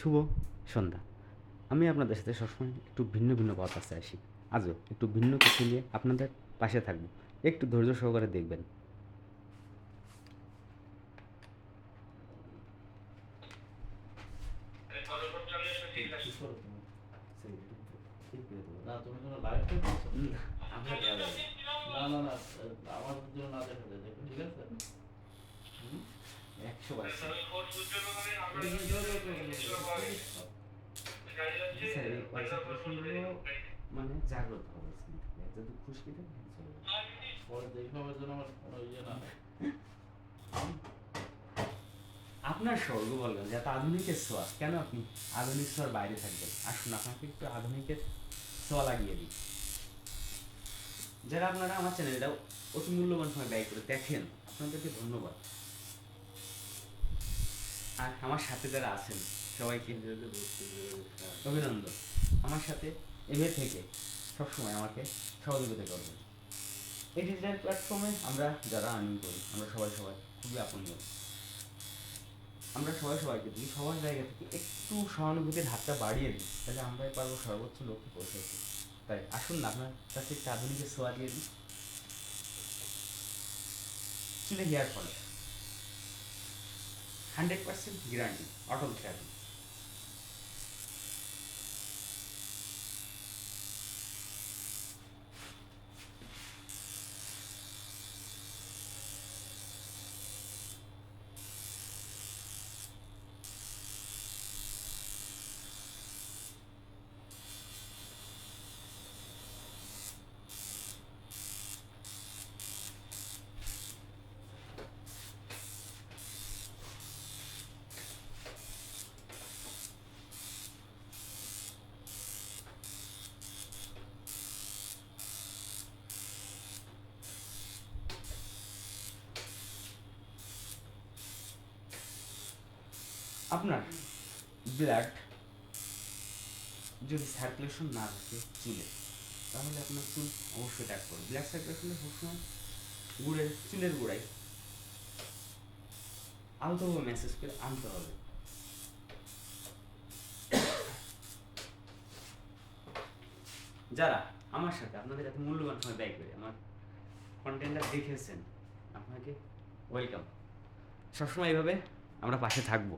শুভ সন্ধ্যা। আমি আপনাদের সাথে সবসময় একটু ভিন্ন ভিন্ন কথায় আসি। আজও একটু ভিন্ন কিছু নিয়ে আপনাদের পাশে থাকবো। একটু ধৈর্য সহকারে দেখবেন। না তুমি কোনো লাইভ করছো? আপনার দেওয়া যাবে না। না আমার জন্য না দেখা যায়, দেখো ঠিক আছে? 100%। এটা কিন্তু স্যার এই কনসেন্ট্রেশনগুলো মানে জাগ্রত হবে যদি খুশকি থাকে চলে যাবে। পরে দেখবার জন্য আমার কোনো ইয়ে না। আপনার স্বর্গ বললেন যে এত আধুনিকের ছোঁয়া, কেন আপনি আধুনিক ছোঁয়ার বাইরে থাকবেন? আসুন আপনাকে একটু আধুনিকের ছোঁয়া লাগিয়ে দিই। যারা আপনারা আমার চ্যানেলটা অতি মূল্যবান সময় ব্যয় করে দেখেন, আপনাদেরকে ধন্যবাদ। আর আমার সাথে যারা আছেন সবাইকে অভিনন্দন। আমার সাথে এভাবে থেকে সবসময় আমাকে সহযোগিতা করবেন। এই ডিজিটাল প্ল্যাটফর্মে আমরা যারা আর্নিং করি আমরা সবাই খুবই আপনজন। আমরা সবাইকে দিই, সবার জায়গা থেকে একটু সহানুভূতির হাতটা বাড়িয়ে দিই, তাহলে আমরাই পারবো সর্বোচ্চ লক্ষ্যে পৌঁছাতে। তাই আসুন না আপনার কাছে একটা আধুনিকের ছোঁয়া দিয়ে দিই। চুলে হেয়ার ফল 100% গ্যারান্টি, অটল থেরাপি। আপনার ব্লাড যদি সার্কুলেশন না থাকে চুলে, তাহলে আপনার চুল অবশ্যই ট্যাগ করবে। ব্লাড সার্কুলেশনে সবসময় চুলের গোড়ায় আলতোভাবে মেসেজ করে আনতে হবে। যারা আমার সাথে আপনাদের এত মূল্যবান সময় ব্যয় করে আমার কন্টেন্টটা দেখেছেন, আপনাকে ওয়েলকাম। সবসময় এইভাবে আমরা পাশে থাকবো।